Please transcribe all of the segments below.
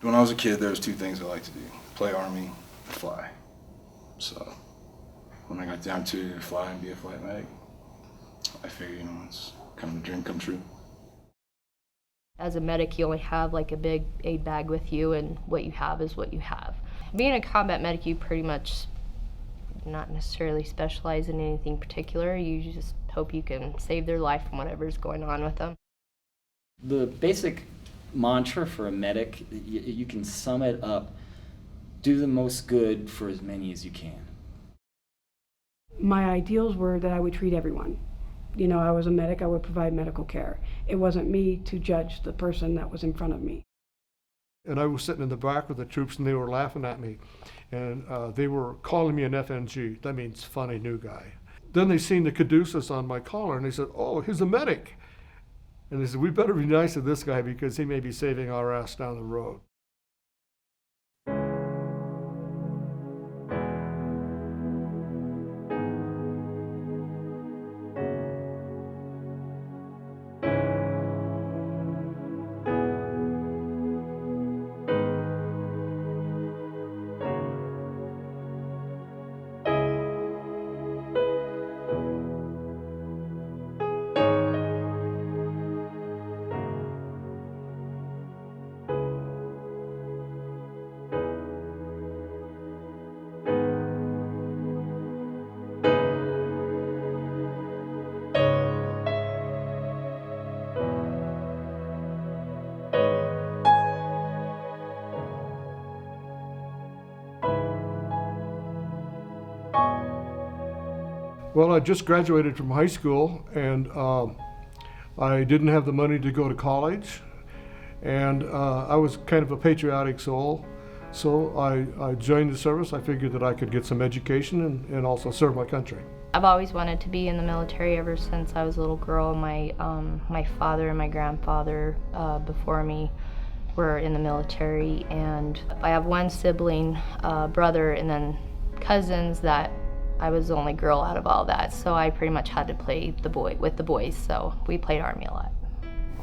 When I was a kid, there was two things I liked to do: play Army, fly. So when I got down to fly and be a flight medic, I figured, it's kind of a dream come true. As a medic, you only have like a big aid bag with you, and what you have is what you have. Being a combat medic, you pretty much not necessarily specialize in anything particular. You just hope you can save their life from whatever's going on with them. The basic mantra for a medic, you can sum it up: do the most good for as many as you can. My ideals were that I would treat everyone. I was a medic, I would provide medical care. It wasn't me to judge the person that was in front of me. And I was sitting in the back with the troops, and they were laughing at me. And they were calling me an FNG. That means funny new guy. Then they seen the caduceus on my collar, and they said, "Oh, he's a medic." And they said, "We better be nice to this guy because he may be saving our ass down the road." Well, I just graduated from high school, and I didn't have the money to go to college, and I was kind of a patriotic soul, so I joined the service. I figured that I could get some education and also serve my country. I've always wanted to be in the military ever since I was a little girl. My father and my grandfather before me were in the military, and I have one sibling, brother, and then cousins that I was the only girl out of all that, so I pretty much had to play with the boys, so we played Army a lot.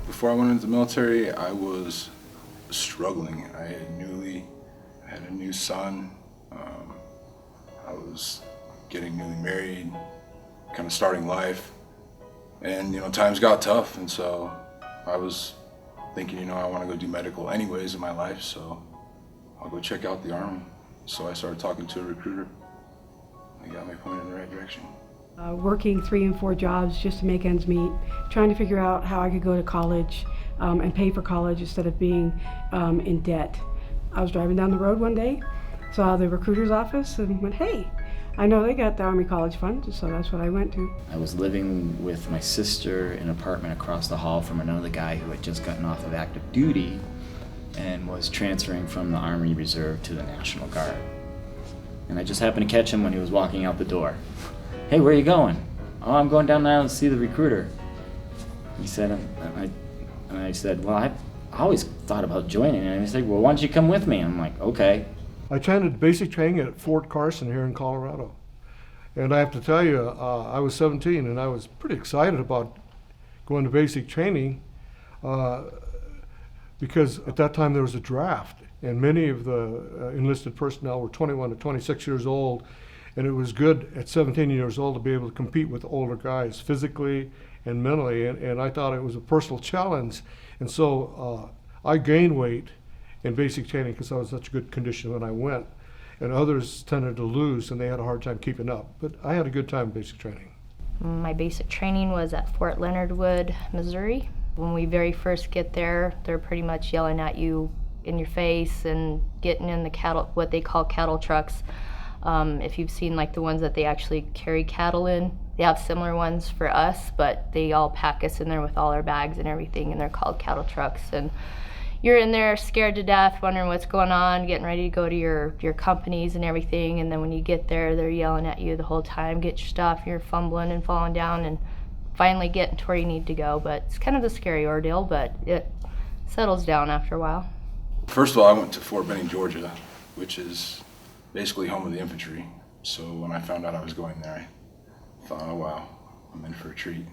Before I went into the military, I was struggling. I had a new son. I was getting newly married, kind of starting life, and times got tough, and so I was thinking, I want to go do medical anyways in my life, so I'll go check out the Army. So I started talking to a recruiter. He got me pointed in the right direction. Working 3 and 4 jobs just to make ends meet, trying to figure out how I could go to college and pay for college instead of being in debt. I was driving down the road one day, saw the recruiter's office, and went, "Hey, I know they got the Army College Fund," so that's what I went to. I was living with my sister in an apartment across the hall from another guy who had just gotten off of active duty and was transferring from the Army Reserve to the National Guard. And I just happened to catch him when he was walking out the door. "Hey, where are you going?" "Oh, I'm going down the aisle to see the recruiter." He said, and I said, "Well, I always thought about joining." And he said, "Well, why don't you come with me?" I'm like, "Okay." I attended basic training at Fort Carson here in Colorado. And I have to tell you, I was 17 and I was pretty excited about going to basic training because at that time there was a draft. And many of the enlisted personnel were 21 to 26 years old, and it was good at 17 years old to be able to compete with older guys physically and mentally, and I thought it was a personal challenge. And so I gained weight in basic training because I was in such good condition when I went, and others tended to lose, and they had a hard time keeping up. But I had a good time in basic training. My basic training was at Fort Leonard Wood, Missouri. When we very first get there, they're pretty much yelling at you in your face and getting in the what they call cattle trucks. If you've seen like the ones that they actually carry cattle in, they have similar ones for us, but they all pack us in there with all our bags and everything, and they're called cattle trucks. And you're in there scared to death, wondering what's going on, getting ready to go to your companies and everything, and then when you get there, they're yelling at you the whole time, "Get your stuff," you're fumbling and falling down, and finally getting to where you need to go. But it's kind of a scary ordeal, but it settles down after a while. First of all, I went to Fort Benning, Georgia, which is basically home of the infantry. So when I found out I was going there, I thought, oh wow, I'm in for a treat.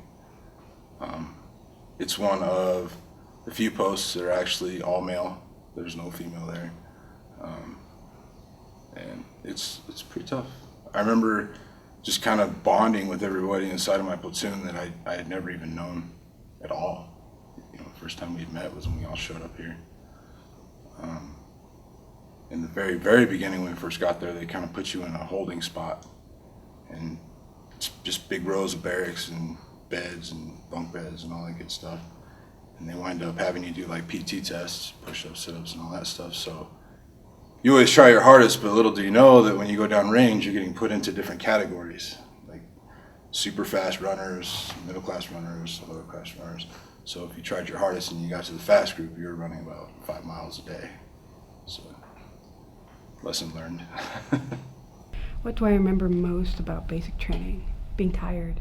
It's one of the few posts that are actually all male There's no female there. And it's pretty tough. I remember just kind of bonding with everybody inside of my platoon that I had never even known at all. You know, the first time we'd met was when we all showed up here. In the very, very beginning when we first got there, they kind of put you in a holding spot, and it's just big rows of barracks and beds and bunk beds and all that good stuff. And they wind up having you do like PT tests, push-ups, sit-ups, and all that stuff. So you always try your hardest, but little do you know that when you go down range, you're getting put into different categories, like super fast runners, middle class runners, lower class runners. So if you tried your hardest and you got to the fast group, you were running about 5 miles a day. So lesson learned. What do I remember most about basic training? Being tired,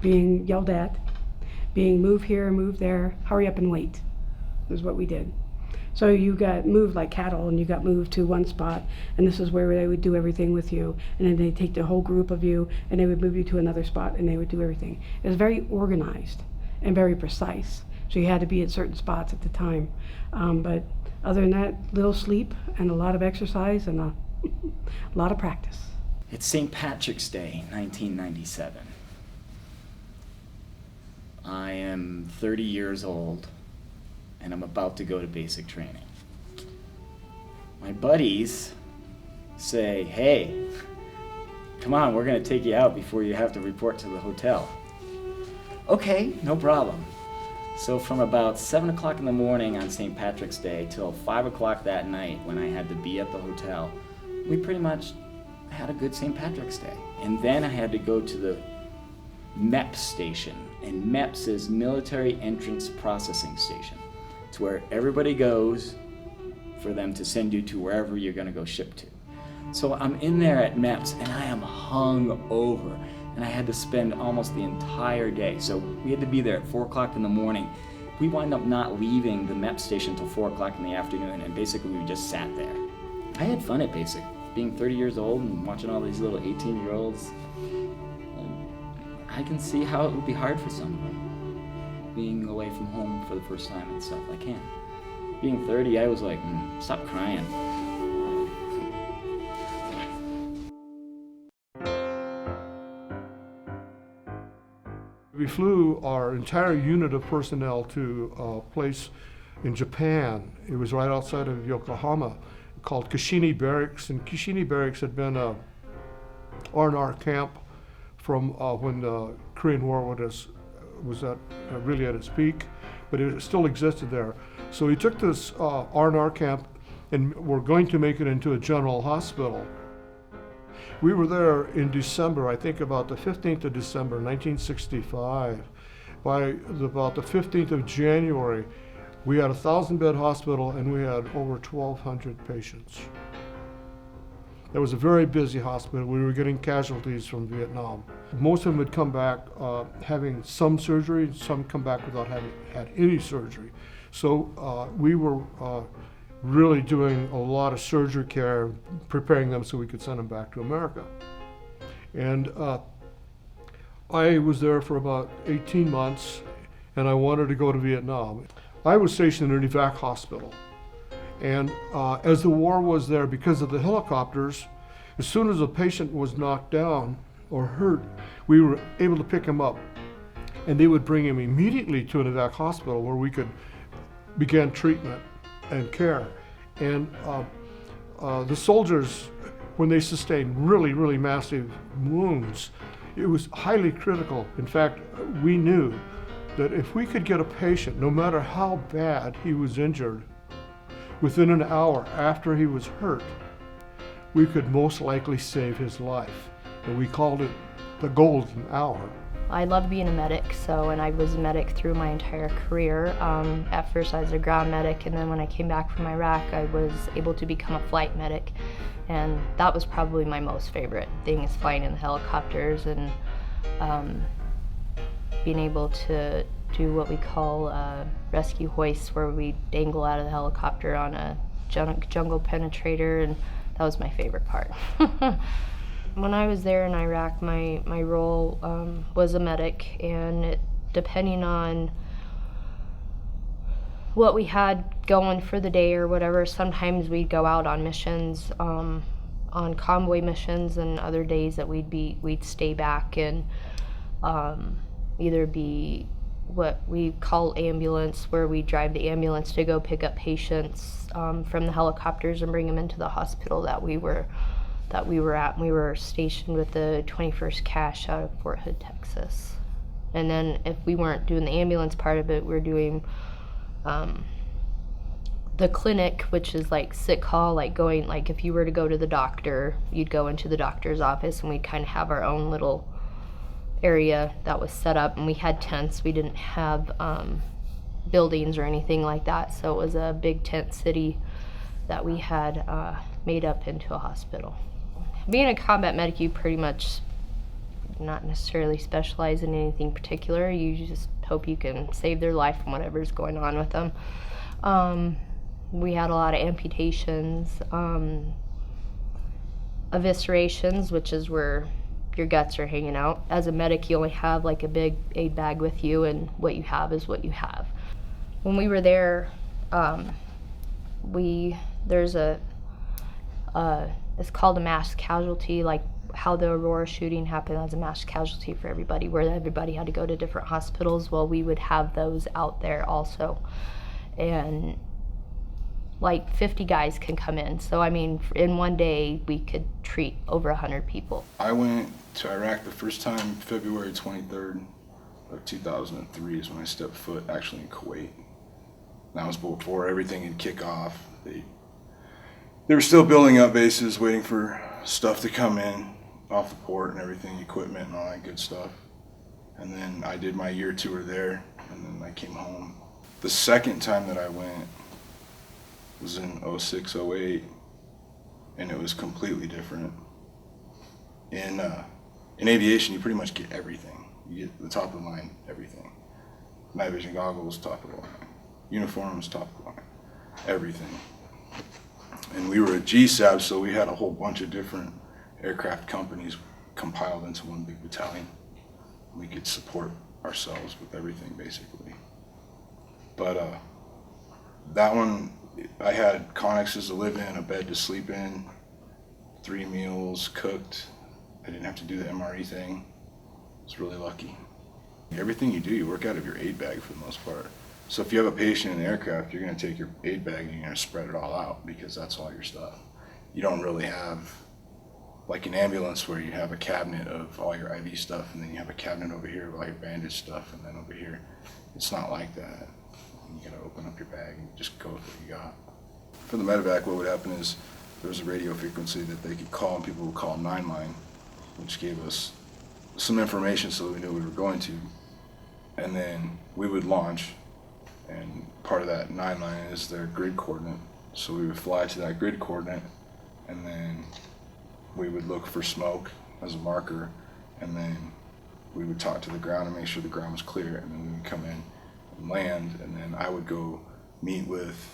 being yelled at, being move here, move there, hurry up and wait is what we did. So you got moved like cattle, and you got moved to one spot, and this is where they would do everything with you, and then they'd take the whole group of you and they would move you to another spot and they would do everything. It was very organized and very precise, so you had to be at certain spots at the time. But other than that, little sleep and a lot of exercise and a lot of practice. It's St. Patrick's Day, 1997. I am 30 years old, and I'm about to go to basic training. My buddies say, hey, come on, we're gonna take you out before you have to report to the hotel. Okay, no problem. So from about 7 o'clock in the morning on St. Patrick's Day till 5 o'clock that night when I had to be at the hotel, we pretty much had a good St. Patrick's Day. And then I had to go to the MEPS station, and MEPS is Military Entrance Processing Station. It's where everybody goes for them to send you to wherever you're gonna go ship to. So I'm in there at MEPS and I am hung over, and I had to spend almost the entire day. So we had to be there at 4 o'clock in the morning. We wind up not leaving the MEPS station till 4 o'clock in the afternoon, and basically we just sat there. I had fun at basic, being 30 years old and watching all these little 18-year-olds. I can see how it would be hard for someone, being away from home for the first time and stuff. I can. Being 30, I was like, stop crying. We flew our entire unit of personnel to a place in Japan. It was right outside of Yokohama, called Kashini Barracks. And Kashini Barracks had been a R&R camp from when the Korean War was really at its peak, but it still existed there. So we took this R&R camp and we're going to make it into a general hospital. We were there in December, I think about the 15th of December, 1965. By about the 15th of January, we had a 1,000-bed hospital and we had over 1,200 patients. It was a very busy hospital. We were getting casualties from Vietnam. Most of them would come back having some surgery, some come back without having had any surgery. So we were really doing a lot of surgery care, preparing them so we could send them back to America. And I was there for about 18 months, and I wanted to go to Vietnam. I was stationed in an evac hospital. And as the war was there, because of the helicopters, as soon as a patient was knocked down or hurt, we were able to pick him up. And they would bring him immediately to an evac hospital where we could begin treatment and care. And the soldiers, when they sustained really, really massive wounds, it was highly critical. In fact, we knew that if we could get a patient, no matter how bad he was injured, within an hour after he was hurt, we could most likely save his life. And we called it the golden hour. I love being a medic, and I was a medic through my entire career. At first I was a ground medic, and then when I came back from Iraq, I was able to become a flight medic. And that was probably my most favorite thing, is flying in the helicopters and being able to do what we call rescue hoists, where we dangle out of the helicopter on a jungle penetrator, and that was my favorite part. When I was there in Iraq, my role was a medic, and depending on what we had going for the day or whatever. Sometimes we'd go out on missions, on convoy missions, and other days that we'd stay back and either be what we call ambulance, where we drive the ambulance to go pick up patients from the helicopters and bring them into the hospital that we were at. And we were stationed with the 21st Cash out of Fort Hood, Texas. And then if we weren't doing the ambulance part of it, we were doing the clinic, which is like sick call, like going, like if you were to go to the doctor, you'd go into the doctor's office, and we'd kind of have our own little area that was set up, and we had tents. We didn't have buildings or anything like that, so it was a big tent city that we had made up into a hospital. Being a combat medic, you pretty much not necessarily specialize in anything particular. You just hope you can save their life from whatever's going on with them. We had a lot of amputations, eviscerations, which is where your guts are hanging out. As a medic, you only have like a big aid bag with you, and what you have is what you have. When we were there, there's it's called a mass casualty, like how the Aurora shooting happened as a mass casualty for everybody, where everybody had to go to different hospitals. Well, we would have those out there also. And like 50 guys can come in. So I mean, in one day, we could treat over 100 people. I went to Iraq the first time February 23rd of 2003 is when I stepped foot actually in Kuwait. That was before everything had kicked off. They were still building up bases, waiting for stuff to come in off the port and everything, equipment and all that good stuff. And then I did my year tour there, and then I came home. The second time that I went was in 06, 08, and it was completely different. In aviation, you pretty much get everything. You get the top of the line, everything. Night vision goggles, top of the line. Uniforms, top of the line. Everything. And we were a GSAB, so we had a whole bunch of different aircraft companies compiled into one big battalion. We could support ourselves with everything, basically. But that one, I had connexes to live in, a bed to sleep in, 3 meals cooked. I didn't have to do the MRE thing. I was really lucky. Everything you do, you work out of your aid bag for the most part. So if you have a patient in the aircraft, you're going to take your aid bag and you're going to spread it all out, because that's all your stuff. You don't really have like an ambulance where you have a cabinet of all your IV stuff, and then you have a cabinet over here of all your bandage stuff, and then over here. It's not like that. You got to open up your bag and just go with what you got. For the medevac, what would happen is there was a radio frequency that they could call, and people would call 9-line, which gave us some information so that we knew we were going to. And then we would launch, and part of that 9-line is their grid coordinate. So we would fly to that grid coordinate, and then we would look for smoke as a marker, and then we would talk to the ground and make sure the ground was clear, and then we would come in and land, and then I would go meet with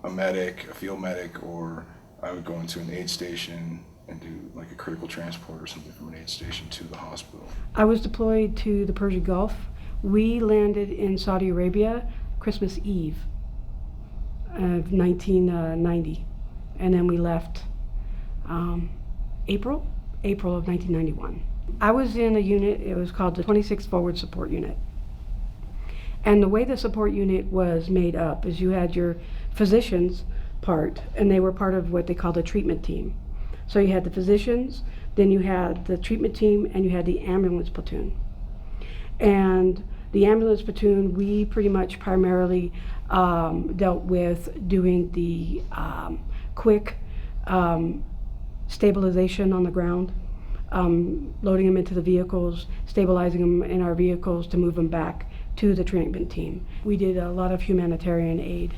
a medic, a field medic, or I would go into an aid station and do like a critical transport or something from an aid station to the hospital. I was deployed to the Persian Gulf. We landed in Saudi Arabia Christmas Eve of 1990, and then we left April of 1991. I was in a unit, it was called the 26th Forward Support Unit. And the way the support unit was made up is you had your physicians part, and they were part of what they called a treatment team. So you had the physicians, then you had the treatment team, and you had the ambulance platoon. And the ambulance platoon, we pretty much primarily dealt with doing the quick stabilization on the ground, loading them into the vehicles, stabilizing them in our vehicles to move them back to the treatment team. We did a lot of humanitarian aid,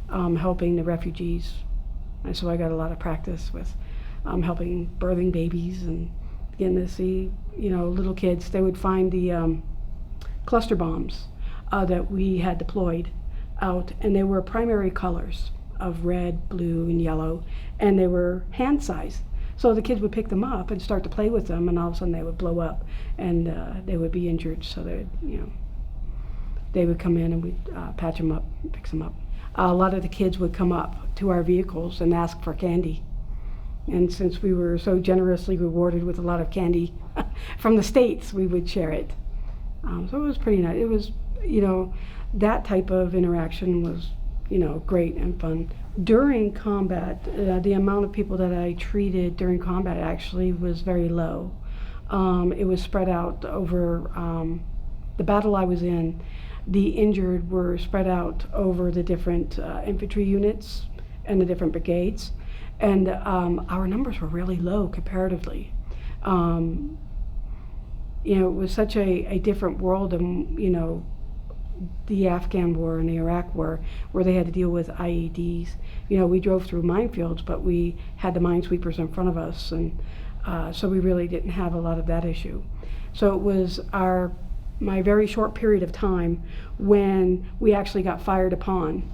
helping the refugees. And so I got a lot of practice with helping birthing babies and getting to see, little kids. They would find the cluster bombs that we had deployed out, and they were primary colors of red, blue, and yellow, and they were hand size. So the kids would pick them up and start to play with them, and all of a sudden they would blow up, and they would be injured. So they would, they would come in and we'd patch them up, fix them up. A lot of the kids would come up to our vehicles and ask for candy. And since we were so generously rewarded with a lot of candy from the States, we would share it. So it was pretty nice. It was, that type of interaction was, great and fun. During combat, the amount of people that I treated during combat actually was very low. It was spread out over the battle I was in. The injured were spread out over the different infantry units and the different brigades. And our numbers were really low comparatively. It was such a different world than, the Afghan war and the Iraq war, where they had to deal with IEDs. We drove through minefields, but we had the minesweepers in front of us, and so we really didn't have a lot of that issue. So it was my very short period of time when we actually got fired upon,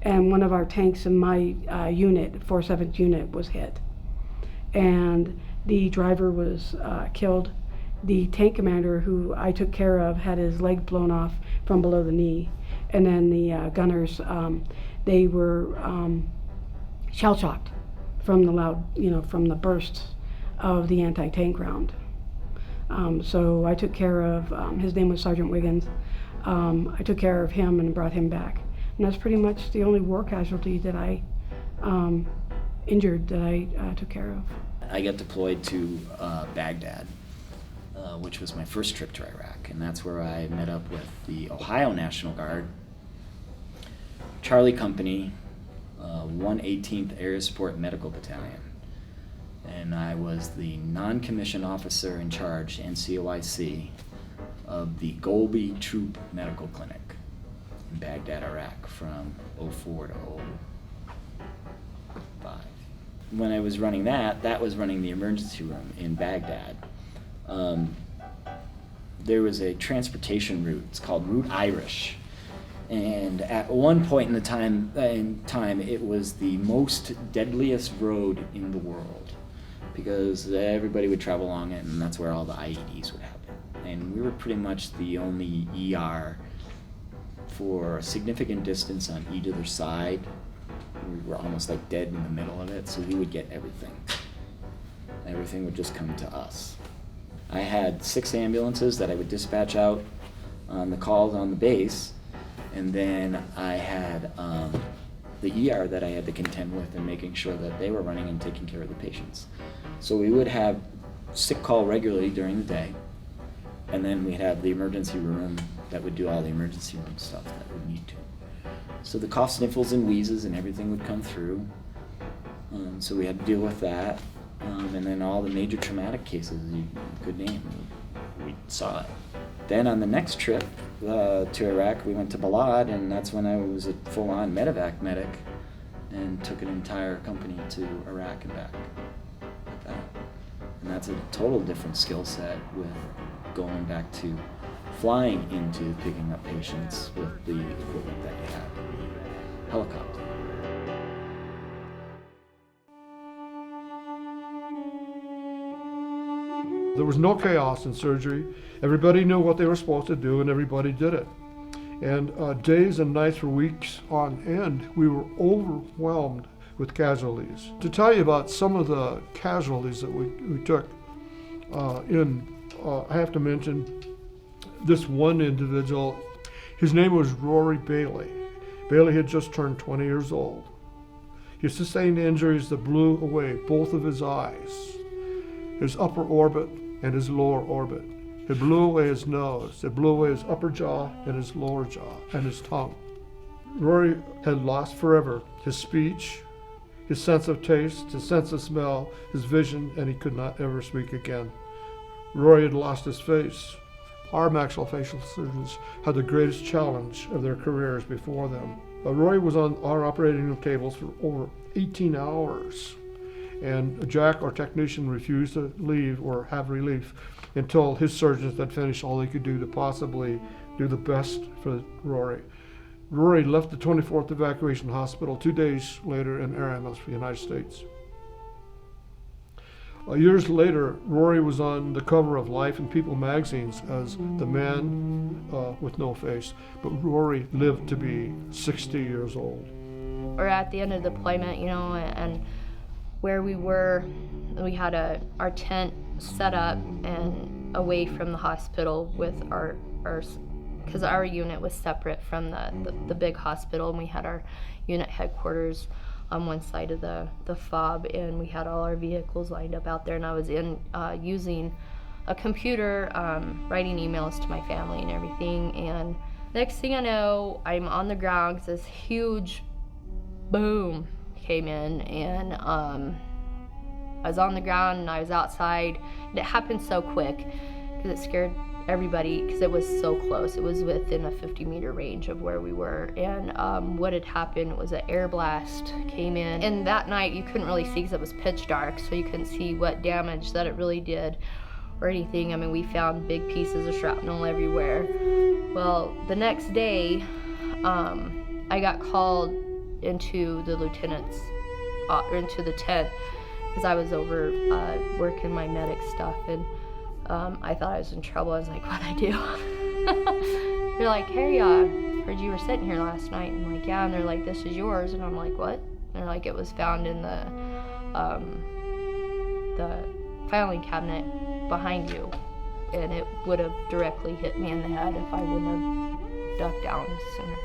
and one of our tanks in my unit, 47th unit, was hit. And the driver was killed. The tank commander, who I took care of, had his leg blown off from below the knee. And then the gunners, they were shell-shocked from the loud, from the bursts of the anti-tank round. So I took care of, his name was Sergeant Wiggins. I took care of him and brought him back. And that's pretty much the only war casualty that I injured that I took care of. I got deployed to Baghdad, which was my first trip to Iraq, and that's where I met up with the Ohio National Guard, Charlie Company, 118th Area Support Medical Battalion. And I was the non-commissioned officer in charge, NCOIC, of the Golby Troop Medical Clinic in Baghdad, Iraq, from 04 to 05. When I was running that was running the emergency room in Baghdad. There was a transportation route. It's called Route Irish, and at one point in time, it was the most deadliest road in the world because everybody would travel along it, and that's where all the IEDs would happen. And we were pretty much the only ER for a significant distance on either side. We were almost like dead in the middle of it, so we would get everything. Everything would just come to us. I had 6 ambulances that I would dispatch out on the calls on the base, and then I had the ER that I had to contend with and making sure that they were running and taking care of the patients. So we would have sick call regularly during the day, and then we'd have the emergency room that would do all the emergency room stuff that we need to. So the cough, sniffles, and wheezes and everything would come through. So we had to deal with that. And then all the major traumatic cases you could name, we saw it. Then on the next trip to Iraq, we went to Balad, and that's when I was a full-on medevac medic and took an entire company to Iraq and back like that. And that's a total different skill set with going back to flying into picking up patients with the equipment that you have in the helicopter. There was no chaos in surgery. Everybody knew what they were supposed to do, and everybody did it. And days and nights for weeks on end, we were overwhelmed with casualties. To tell you about some of the casualties that we took, I have to mention this one individual. His name was Rory Bailey. Bailey had just turned 20 years old. He sustained injuries that blew away both of his eyes, his upper orbit and his lower orbit. It blew away his nose. It blew away his upper jaw and his lower jaw and his tongue. Rory had lost forever his speech, his sense of taste, his sense of smell, his vision, and he could not ever speak again. Rory had lost his face. Our maxillofacial surgeons had the greatest challenge of their careers before them. Rory was on our operating room tables for over 18 hours. And Jack, our technician, refused to leave or have relief until his surgeons had finished all they could do to possibly do the best for Rory. Rory left the 24th Evacuation Hospital 2 days later in air ambulance for the United States. Years later, Rory was on the cover of Life and People magazines as the man with no face. But Rory lived to be 60 years old. We're at the end of the deployment, and where we were, we had our tent set up and away from the hospital with our because our unit was separate from the big hospital, and we had our unit headquarters on one side of the fob, and we had all our vehicles lined up out there, and I was using a computer, writing emails to my family and everything, and next thing I know, I'm on the ground because this huge boom came in, and I was on the ground and I was outside, and it happened so quick because it scared everybody because it was so close. It was within a 50-meter range of where we were, and what had happened was an air blast came in, and that night you couldn't really see because it was pitch dark, so you couldn't see what damage that it really did or anything. I mean, we found big pieces of shrapnel everywhere. Well, the next day I got called into the lieutenant's into the tent because I was over working my medic stuff, and I thought I was in trouble. I was like, what'd I do? They're like, hey, heard you were sitting here last night. And I'm like, yeah. And they're like, this is yours. And I'm like, what? And they're like, it was found in the filing cabinet behind you, and it would have directly hit me in the head if I wouldn't have ducked down sooner.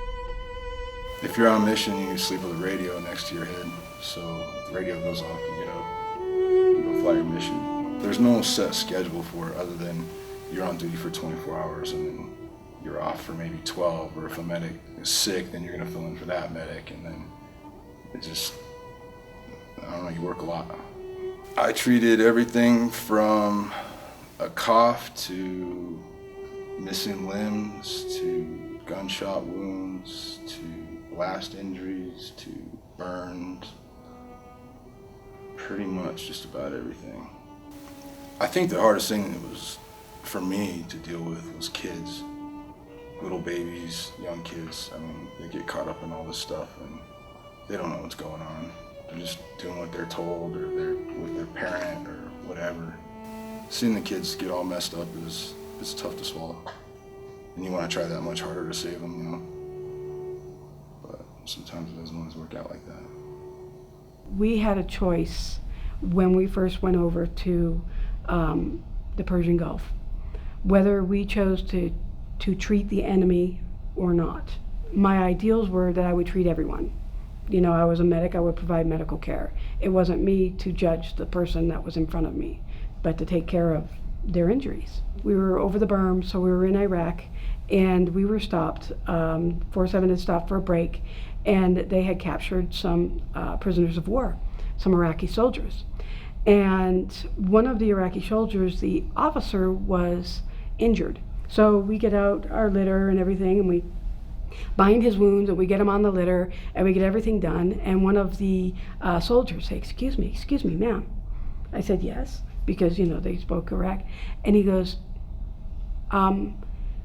If you're on mission, you sleep with a radio next to your head. So if the radio goes off, you get up, you go fly your mission. There's no set schedule for it other than you're on duty for 24 hours and then you're off for maybe 12, or if a medic is sick, then you're gonna fill in for that medic, and then it just, I don't know, you work a lot. I treated everything from a cough to missing limbs to gunshot wounds to blast injuries to burns, pretty much just about everything. I think the hardest thing that was for me to deal with was kids, little babies, young kids. I mean, they get caught up in all this stuff and they don't know what's going on. They're just doing what they're told, or they're with their parent or whatever. Seeing the kids get all messed up is tough to swallow. And you want to try that much harder to save them, But sometimes it doesn't always work out like that. We had a choice when we first went over to the Persian Gulf, whether we chose to treat the enemy or not. My ideals were that I would treat everyone. I was a medic, I would provide medical care. It wasn't me to judge the person that was in front of me, but to take care of their injuries. We were over the berm, so we were in Iraq, and we were stopped. 4-7 had stopped for a break, and they had captured some prisoners of war, some Iraqi soldiers. And one of the Iraqi soldiers, the officer, was injured. So we get out our litter and everything, and we bind his wounds, and we get him on the litter, and we get everything done. And one of the soldiers say, excuse me, ma'am. I said, yes, because, they spoke Iraq. And he goes,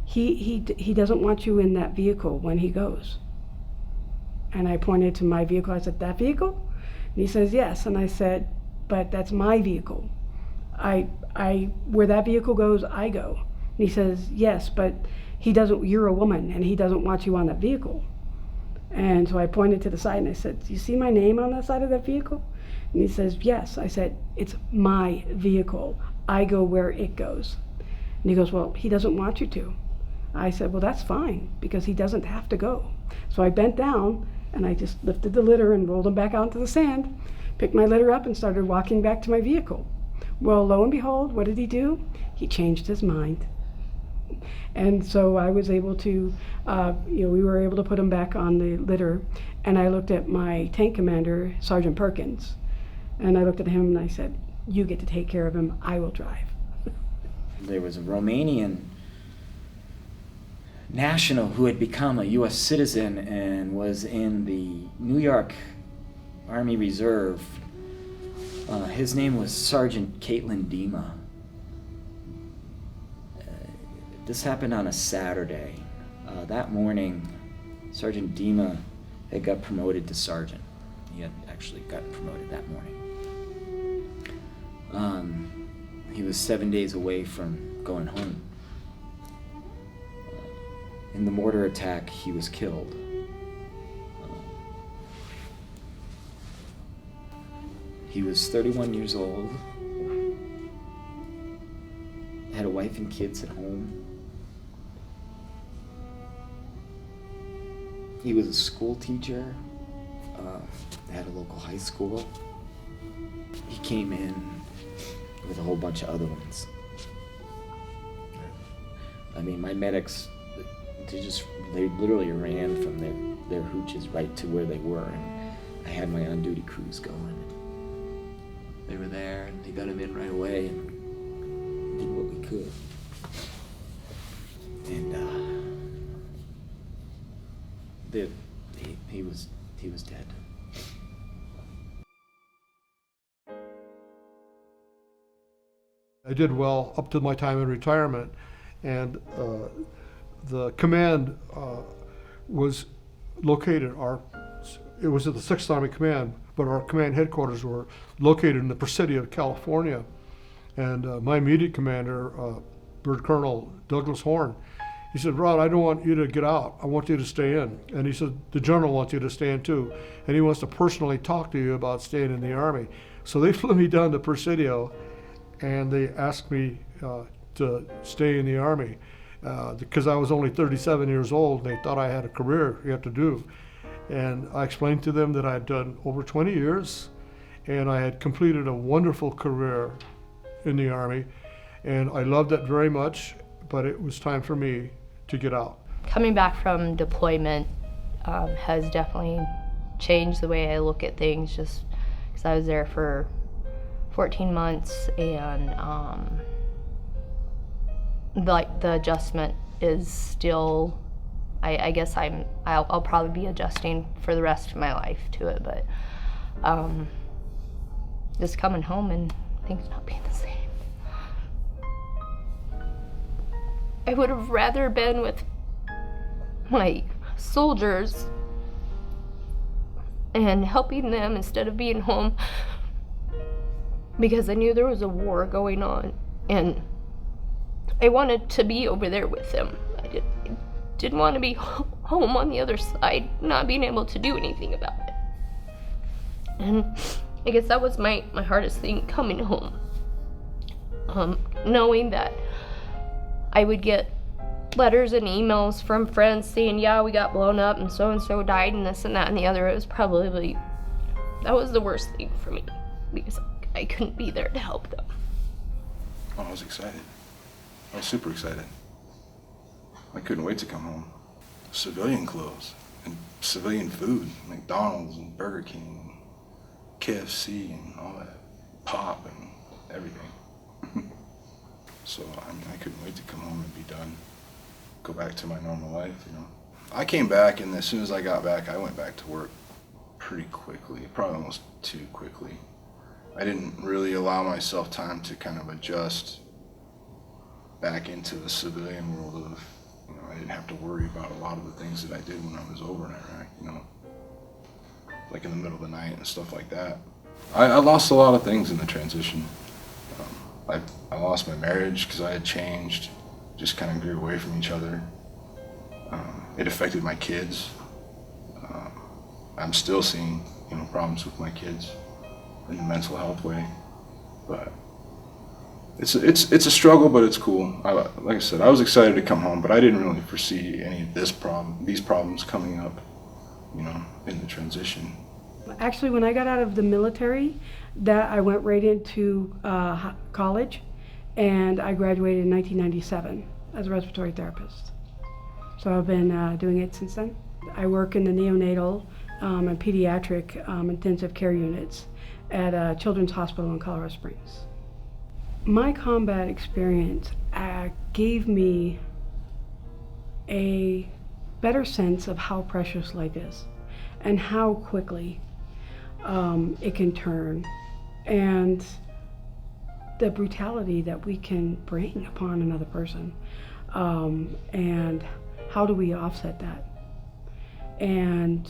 he doesn't want you in that vehicle when he goes. And I pointed to my vehicle. I said, that vehicle? And he says, yes. And I said, but that's my vehicle. Where that vehicle goes, I go. And he says, yes, but you're a woman, and he doesn't want you on that vehicle. And so I pointed to the side and I said, do you see my name on that side of that vehicle? And he says, yes. I said, it's my vehicle. I go where it goes. And he goes, well, he doesn't want you to. I said, well, that's fine, because he doesn't have to go. So I bent down and I just lifted the litter and rolled him back onto the sand, picked my litter up and started walking back to my vehicle. Well, lo and behold, what did he do? He changed his mind. And so I was able to, we were able to put him back on the litter, and I looked at my tank commander, Sergeant Perkins, and I looked at him and I said, you get to take care of him, I will drive. There was a Romanian national who had become a U.S. citizen and was in the New York Army Reserve. His name was Sergeant Caitlin Dima. This happened on a Saturday. That morning, Sergeant Dima had got promoted to sergeant. He had actually gotten promoted that morning. He was 7 days away from going home. In the mortar attack, he was killed. He was 31 years old, had a wife and kids at home. He was a school teacher at a local high school. He came in with a whole bunch of other ones. I mean, my medics, they literally ran from their hooches right to where they were, and I had my on-duty crews going. They were there, and they got him in right away and did what we could. And he was dead. I did well up to my time in retirement, and the command was located. It was at the 6th Army Command, but our command headquarters were located in the Presidio of California. And my immediate commander, Bird Colonel Douglas Horn, he said, "Rod, I don't want you to get out. I want you to stay in." And he said, "The general wants you to stay in too, and he wants to personally talk to you about staying in the Army." So they flew me down to Presidio, and they asked me to stay in the Army because I was only 37 years old. They thought I had a career yet to do. And I explained to them that I had done over 20 years, and I had completed a wonderful career in the Army, and I loved it very much, but it was time for me to get out. Coming back from deployment has definitely changed the way I look at things, just because I was there for 14 months, and like the adjustment is still, I guess I'll probably be adjusting for the rest of my life to it, but just coming home and things not being the same. I would have rather been with my soldiers and helping them instead of being home, because I knew there was a war going on and I wanted to be over there with them. I didn't want to be home on the other side, not being able to do anything about it. And I guess that was my hardest thing coming home. Knowing that I would get letters and emails from friends saying, yeah, we got blown up and so died and this and that and the other. It was probably, that was the worst thing for me because I couldn't be there to help them. Oh, I was excited. I was super excited. I couldn't wait to come home. Civilian clothes and civilian food, McDonald's and Burger King and KFC and all that, pop and everything. So I couldn't wait to come home and be done, go back to my normal life, you know. I came back, and as soon as I got back, I went back to work pretty quickly, probably almost too quickly. I didn't really allow myself time to kind of adjust back into the civilian world of, you know, I didn't have to worry about a lot of the things that I did when I was over in Iraq, you know, like in the middle of the night and stuff like that. I lost a lot of things in the transition. I lost my marriage because I had changed, just kind of grew away from each other. It affected my kids. I'm still seeing, you know, problems with my kids in the mental health way, but it's a struggle, but it's cool. Like I said, I was excited to come home, but I didn't really foresee any of these problems coming up, you know, in the transition. Actually, when I got out of the military, I went right into college, and I graduated in 1997 as a respiratory therapist. So I've been doing it since then. I work in the neonatal and pediatric intensive care units at a children's hospital in Colorado Springs. My combat experience gave me a better sense of how precious life is and how quickly it can turn, and the brutality that we can bring upon another person, and how do we offset that. And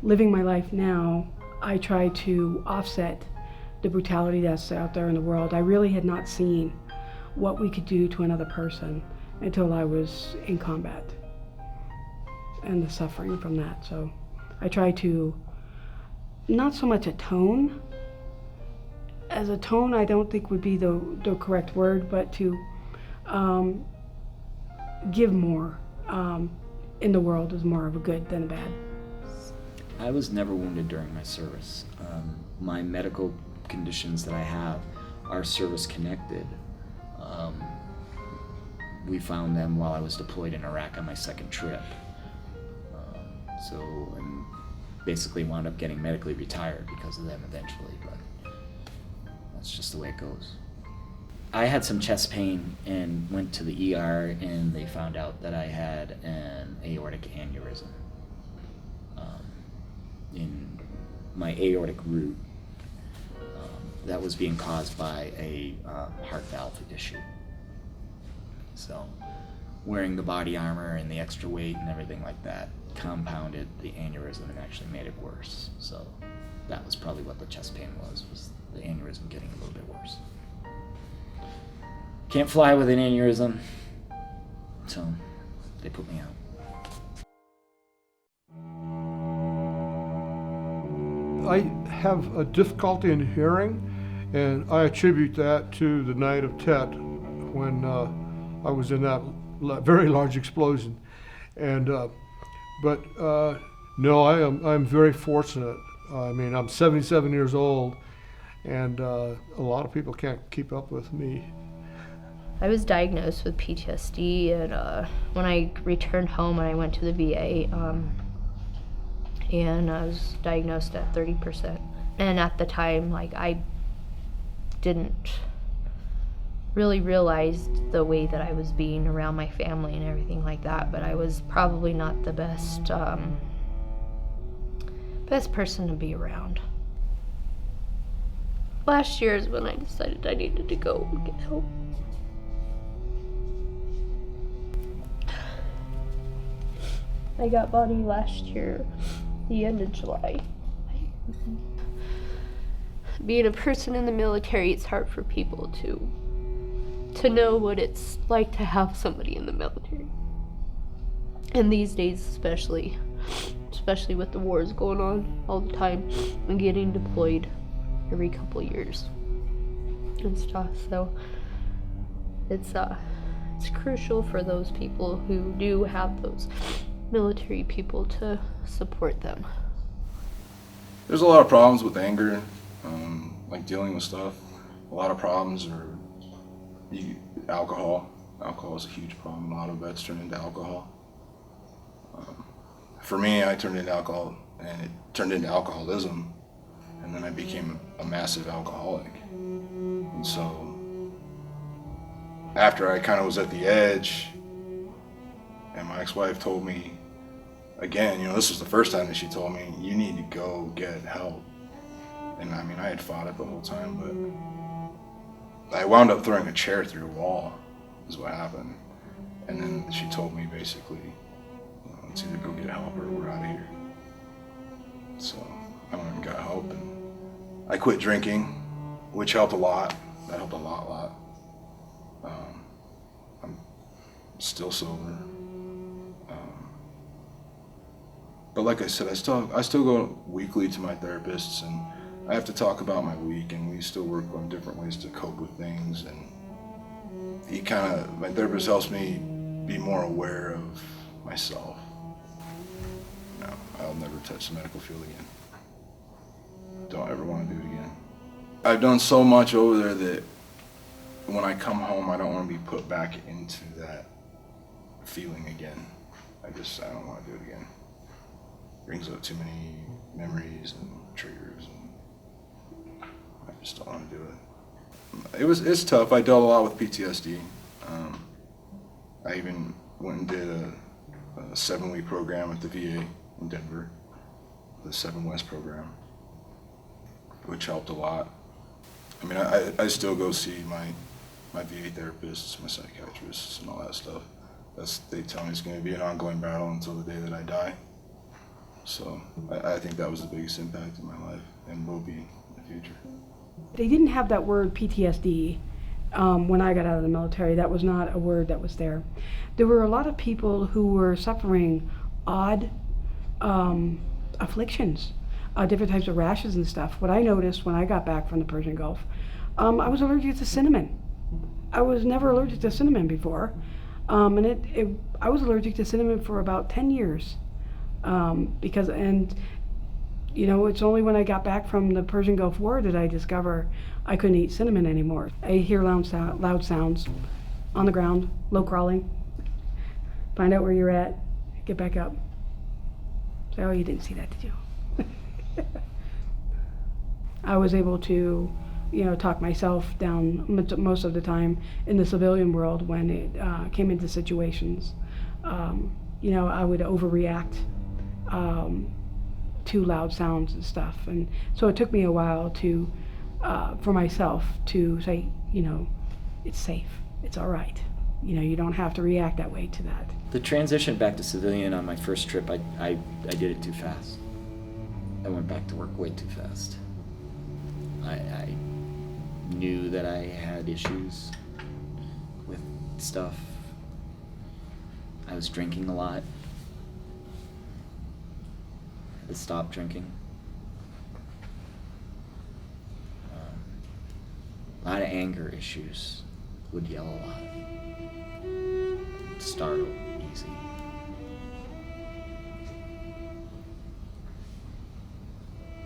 living my life now, I try to offset the brutality that's out there in the world. I really had not seen what we could do to another person until I was in combat and the suffering from that. So I try to not so much atone, as atone I don't think would be the correct word, but to give more in the world is more of a good than a bad. I was never wounded during my service. My medical conditions that I have are service connected. We found them while I was deployed in Iraq on my second trip. And basically wound up getting medically retired because of them eventually, but that's just the way it goes. I had some chest pain and went to the ER, and they found out that I had an aortic aneurysm in my aortic root that was being caused by a heart valve issue. So wearing the body armor and the extra weight and everything like that compounded the aneurysm and actually made it worse. So that was probably what the chest pain was the aneurysm getting a little bit worse. Can't fly with an aneurysm, so they put me out. I have a difficulty in hearing, and I attribute that to the night of Tet when I was in that very large explosion. And no, I'm very fortunate. I mean, I'm 77 years old, and a lot of people can't keep up with me. I was diagnosed with PTSD, and when I returned home and I went to the VA, and I was diagnosed at 30%. And at the time, I didn't really realize the way that I was being around my family and everything like that, but I was probably not the best person to be around. Last year is when I decided I needed to go and get help. I got body last year, the end of July. Being a person in the military, it's hard for people to know what it's like to have somebody in the military. And these days especially with the wars going on all the time and getting deployed every couple years and stuff. So it's crucial for those people who do have those military people to support them. There's a lot of problems with anger, like dealing with stuff. A lot of problems are alcohol. Alcohol is a huge problem. A lot of vets turn into alcohol. For me, I turned into alcohol, and it turned into alcoholism, and then I became a massive alcoholic. And so, after I kind of was at the edge, and my ex-wife told me, again, this was the first time that she told me, you need to go get help. And I mean, I had fought it the whole time, but I wound up throwing a chair through a wall, is what happened. And then she told me basically, let's either go get help or we're out of here. So I went and got help, and I quit drinking, which helped a lot. That helped a lot. I'm still sober. But like I said, I still go weekly to my therapists, and I have to talk about my week, and we still work on different ways to cope with things. And my therapist helps me be more aware of myself. No, I'll never touch the medical field again. Don't ever want to do it again. I've done so much over there that when I come home, I don't want to be put back into that feeling again. I don't want to do it again. Brings up too many memories and triggers, and I just don't want to do it. It's tough. I dealt a lot with PTSD. I even went and did a 7-week program at the VA in Denver, the 7 West program, which helped a lot. I mean, I still go see my VA therapists, my psychiatrists, and all that stuff. They tell me it's going to be an ongoing battle until the day that I die. So I think that was the biggest impact in my life, and will be in the future. They didn't have that word PTSD when I got out of the military. That was not a word that was there. There were a lot of people who were suffering odd afflictions, different types of rashes and stuff. What I noticed when I got back from the Persian Gulf, I was allergic to cinnamon. I was never allergic to cinnamon before, and I was allergic to cinnamon for about 10 years, it's only when I got back from the Persian Gulf War did I discover I couldn't eat cinnamon anymore. I hear loud sounds on the ground, low crawling, find out where you're at, get back up. Say, oh, you didn't see that, did you? I was able to, talk myself down most of the time in the civilian world when it came into situations. I would overreact to loud sounds and stuff, and so it took me a while to, for myself, to say, it's safe, it's all right. You don't have to react that way to that. The transition back to civilian on my first trip, I did it too fast. I went back to work way too fast. I knew that I had issues with stuff. I was drinking a lot. I had to stop drinking. A lot of anger issues. Would yell a lot. Startle easy.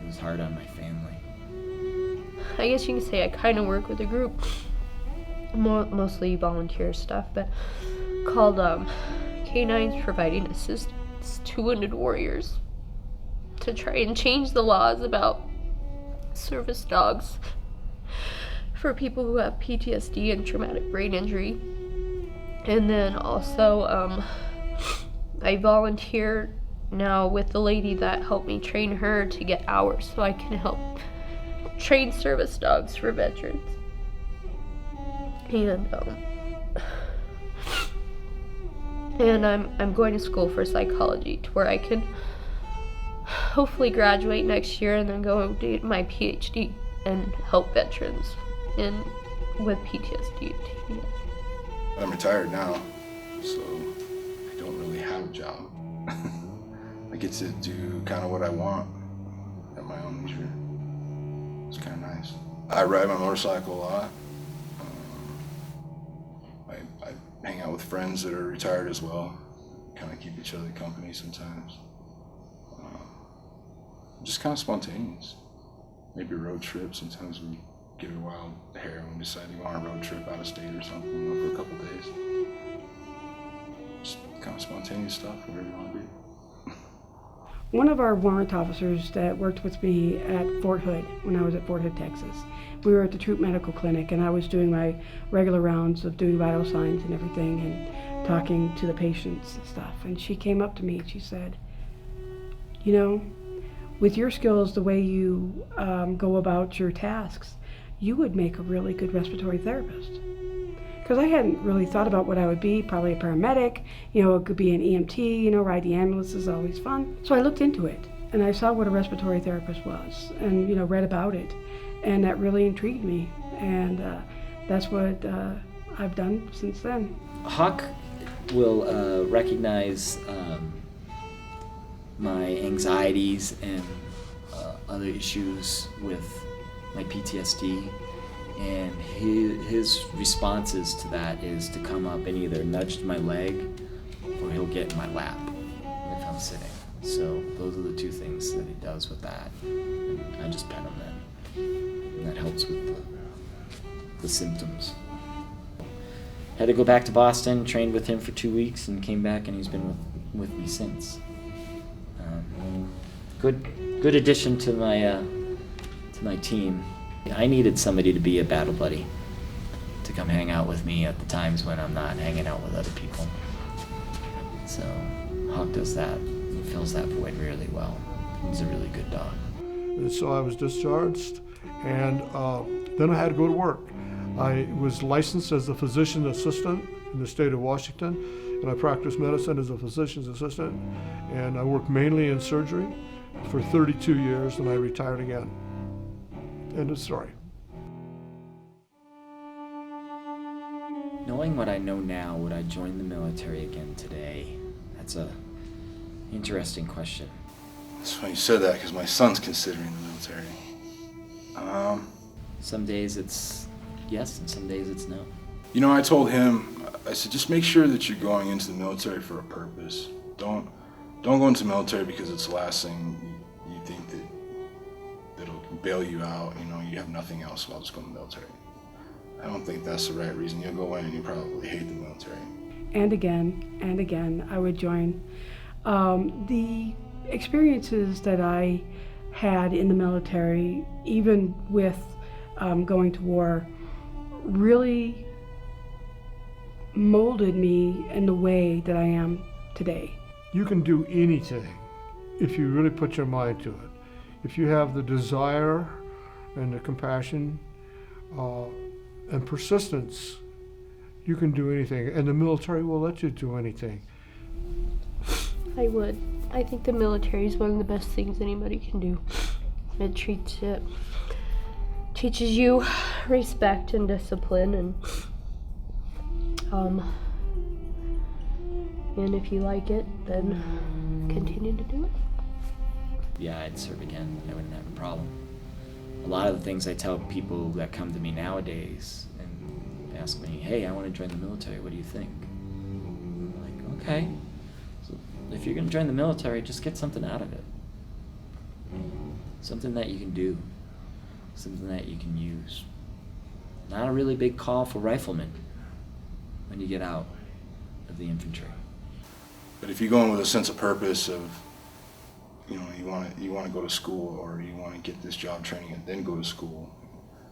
It was hard on my family. I guess you can say I kind of work with a group, mostly volunteer stuff, but called Canines Providing Assistance to Wounded Warriors, to try and change the laws about service dogs for people who have PTSD and traumatic brain injury. And then also I volunteer now with the lady that helped me train her to get hours so I can help train service dogs for veterans. And I'm going to school for psychology to where I can hopefully graduate next year and then go do my PhD and help veterans with PTSD. I'm retired now, so I don't really have a job. I get to do kind of what I want at my own leisure. It's kind of nice. I ride my motorcycle a lot. I hang out with friends that are retired as well. Kind of keep each other company sometimes. Just kind of spontaneous. Maybe a road trip. Sometimes we get a wild hair and we decide to go on a road trip out of state or something, for a couple days. Just kind of spontaneous stuff, whatever you want to do. One of our warrant officers that worked with me at Fort Hood, when I was at Fort Hood, Texas, we were at the Troop Medical Clinic, and I was doing my regular rounds of doing vital signs and everything and talking to the patients and stuff. And she came up to me and she said, with your skills, the way you go about your tasks, you would make a really good respiratory therapist. Because I hadn't really thought about what I would be, probably a paramedic, it could be an EMT, ride the ambulance is always fun. So I looked into it, and I saw what a respiratory therapist was, and, read about it, and that really intrigued me, and that's what I've done since then. Hawk will recognize my anxieties and other issues with my PTSD. And his responses to that is to come up and either nudge my leg or he'll get in my lap if I'm sitting. So those are the two things that he does with that. And I just pet him then. And that helps with the symptoms. Had to go back to Boston, trained with him for 2 weeks, and came back, and he's been with me since. Good addition to my team. I needed somebody to be a battle buddy, to come hang out with me at the times when I'm not hanging out with other people. So Hawk does that and fills that void really well. He's a really good dog. And so I was discharged, and then I had to go to work. I was licensed as a physician assistant in the state of Washington, and I practiced medicine as a physician's assistant, and I worked mainly in surgery for 32 years, and I retired again. End of story. Knowing what I know now, would I join the military again today? That's a interesting question. It's funny you said that because my son's considering the military. Some days it's yes, and some days it's no. You know, I told him, I said, just make sure that you're going into the military for a purpose. Don't go into the military because it's the last thing you think that'll bail you out. You know, you have nothing else, so I'll just go in the military. I don't think that's the right reason. You'll go in and you probably hate the military. And again, I would join. The experiences that I had in the military, even with going to war, really molded me in the way that I am today. You can do anything if you really put your mind to it. If you have the desire and the compassion and persistence, you can do anything, and the military will let you do anything. I would. I think the military is one of the best things anybody can do. It teaches you respect and discipline, and if you like it, then continue to do it. Yeah, I'd serve again. I wouldn't have a problem. A lot of the things I tell people that come to me nowadays and ask me, hey, I want to join the military, what do you think? I'm like, okay. So if you're going to join the military, just get something out of it. Something that you can do. Something that you can use. Not a really big call for riflemen when you get out of the infantry. But if you go in with a sense of purpose of, you know, you want to go to school, or you want to get this job training and then go to school,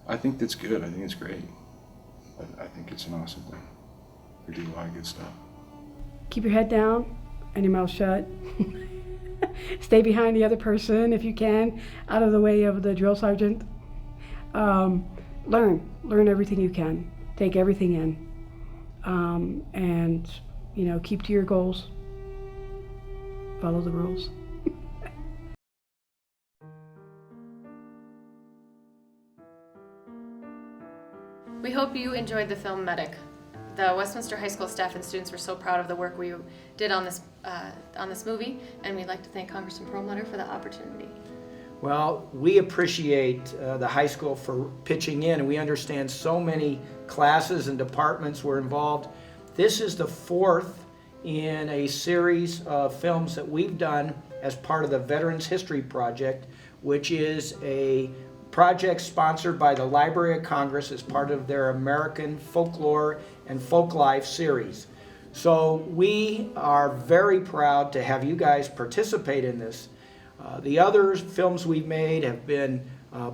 I think that's good. I think it's great. I think it's an awesome thing. We do a lot of good stuff. Keep your head down and your mouth shut. Stay behind the other person if you can, out of the way of the drill sergeant. Learn everything you can. Take everything in, and you know, keep to your goals. Follow the rules. We hope you enjoyed the film Medic. The Westminster High School staff and students were so proud of the work we did on this movie, and we'd like to thank Congressman Perlmutter for the opportunity. Well, we appreciate the high school for pitching in, and we understand so many classes and departments were involved. This is the fourth in a series of films that we've done as part of the Veterans History Project, which is a project sponsored by the Library of Congress as part of their American Folklore and Folklife series. So we are very proud to have you guys participate in this. The other films we've made have been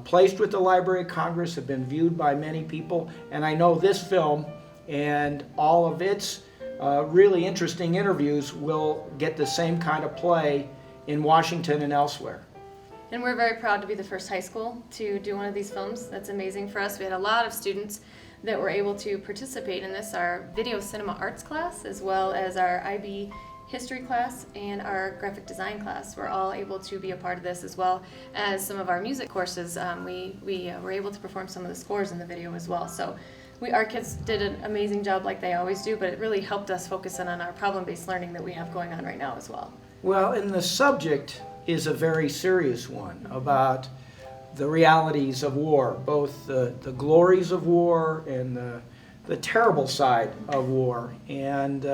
placed with the Library of Congress, have been viewed by many people, and I know this film and all of its really interesting interviews will get the same kind of play in Washington and elsewhere. And we're very proud to be the first high school to do one of these films. That's amazing for us. We had a lot of students that were able to participate in this, our video cinema arts class, as well as our IB history class and our graphic design class. We're all able to be a part of this, as well as some of our music courses. We were able to perform some of the scores in the video as well. So our kids did an amazing job like they always do, but it really helped us focus in on our problem-based learning that we have going on right now as well. Well, and the subject is a very serious one about the realities of war, both the glories of war and the terrible side of war. And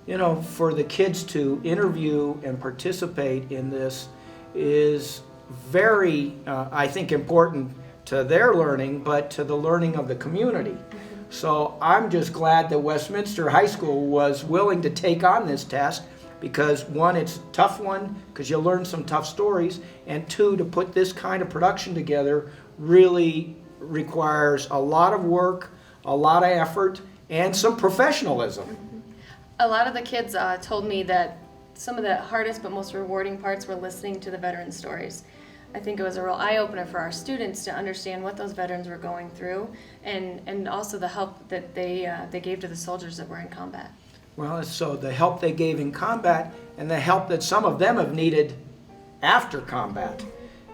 you know, for the kids to interview and participate in this is very, I think, important to their learning, but to the learning of the community. So I'm just glad that Westminster High School was willing to take on this task, because one, it's a tough one because you learn some tough stories, and two, to put this kind of production together really requires a lot of work, a lot of effort, and some professionalism. A lot of the kids told me that some of the hardest but most rewarding parts were listening to the veteran stories. I think it was a real eye-opener for our students to understand what those veterans were going through, and also the help that they gave to the soldiers that were in combat. Well, so the help they gave in combat and the help that some of them have needed after combat.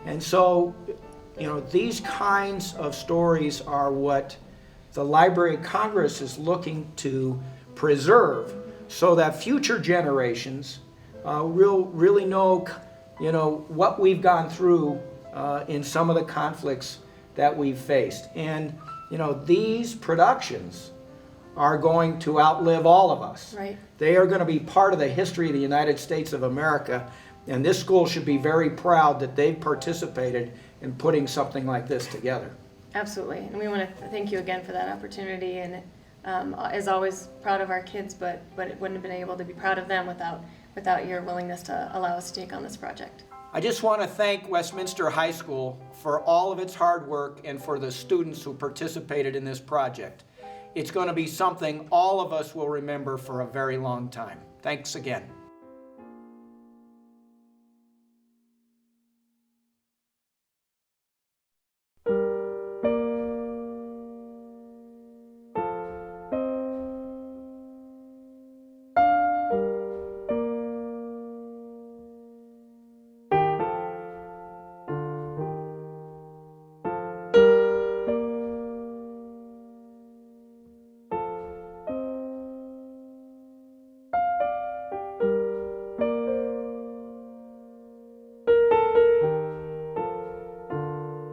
And so, you know, these kinds of stories are what the Library of Congress is looking to preserve so that future generations really know, what we've gone through in some of the conflicts that we've faced. And, these productions are going to outlive all of us. Right. They are going to be part of the history of the United States of America, and this school should be very proud that they've participated in putting something like this together. Absolutely, and we want to thank you again for that opportunity, and as always, proud of our kids, but it wouldn't have been able to be proud of them without your willingness to allow us to take on this project. I just want to thank Westminster High School for all of its hard work and for the students who participated in this project. It's going to be something all of us will remember for a very long time. Thanks again.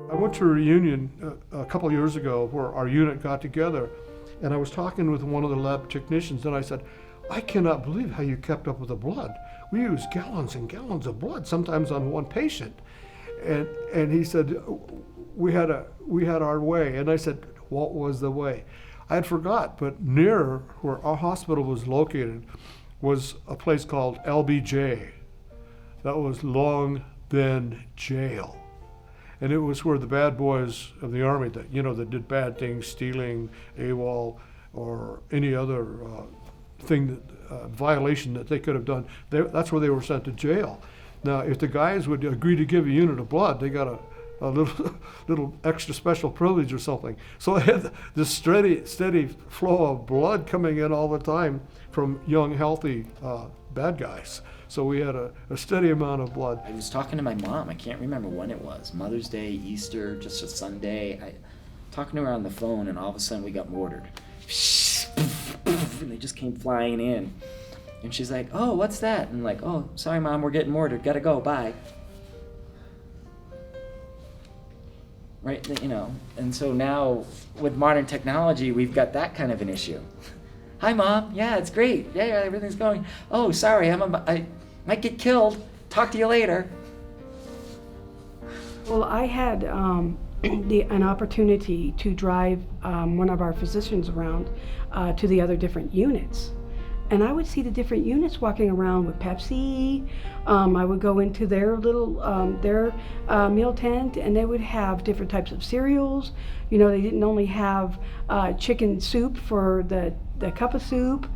I went to a reunion a couple years ago where our unit got together, and I was talking with one of the lab technicians, and I said, I cannot believe how you kept up with the blood. We use gallons and gallons of blood, sometimes on one patient. And he said, we had our way. And I said, what was the way? I had forgot, but near where our hospital was located was a place called LBJ. That was Long Bend Jail. And it was where the bad boys of the Army that that did bad things, stealing, AWOL, or any other thing, violation that they could have done, that's where they were sent to jail. Now, if the guys would agree to give a unit of blood, they got a little extra special privilege or something. So I had this steady flow of blood coming in all the time from young, healthy bad guys. So we had a steady amount of blood. I was talking to my mom. I can't remember when it was. Mother's Day, Easter, just a Sunday. Talking to her on the phone, and all of a sudden we got mortared. And they just came flying in. And she's like, oh, what's that? And I'm like, oh, sorry, Mom, we're getting mortared. Gotta go, bye. Right, and so now with modern technology, we've got that kind of an issue. Hi, Mom. Yeah, it's great. Yeah, everything's going. Oh, sorry, I might get killed. Talk to you later. Well, I had an opportunity to drive one of our physicians around to the other different units. And I would see the different units walking around with Pepsi. I would go into their little, meal tent, and they would have different types of cereals. They didn't only have chicken soup for the cup of soup.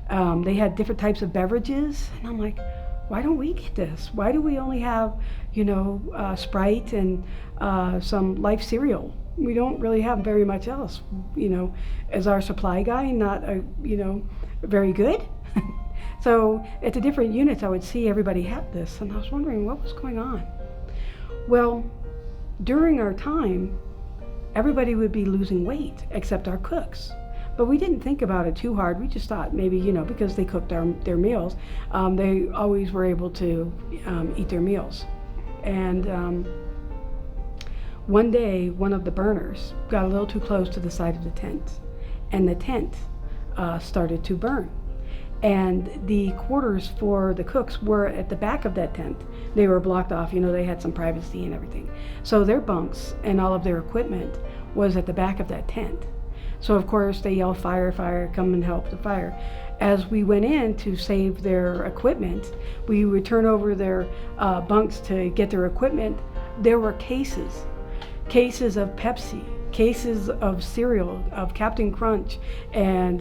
They had different types of beverages. And I'm like, why don't we get this? Why do we only have, Sprite and some Life cereal? We don't really have very much else. As our supply guy, not very good. So at the different units, I would see everybody have this, and I was wondering what was going on. Well, during our time, everybody would be losing weight except our cooks. But we didn't think about it too hard. We just thought maybe, because they cooked their meals, they always were able to eat their meals. And one day, one of the burners got a little too close to the side of the tent, and the tent started to burn. And the quarters for the cooks were at the back of that tent. They were blocked off, they had some privacy and everything. So their bunks and all of their equipment was at the back of that tent. So of course they yelled, fire, fire, come and help the fire. As we went in to save their equipment, we would turn over their bunks to get their equipment. There were cases of Pepsi, cases of cereal, of Captain Crunch, and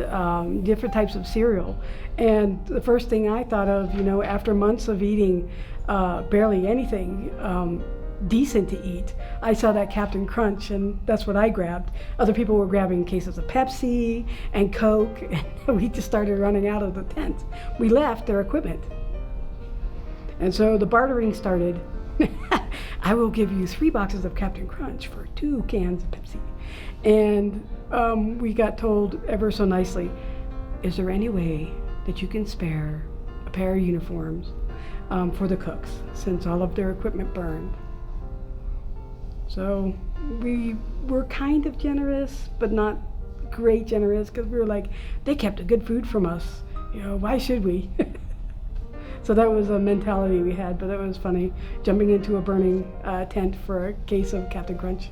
different types of cereal. And the first thing I thought of, after months of eating barely anything decent to eat, I saw that Captain Crunch, and that's what I grabbed. Other people were grabbing cases of Pepsi and Coke, and we just started running out of the tent. We left their equipment. And so the bartering started. I will give you 3 boxes of Captain Crunch for 2 cans of Pepsi. And we got told ever so nicely, is there any way that you can spare a pair of uniforms for the cooks, since all of their equipment burned? So we were kind of generous, but not great generous, because we were like, they kept a good food from us. You know, why should we? So that was a mentality we had, but it was funny, jumping into a burning tent for a case of Captain Crunch.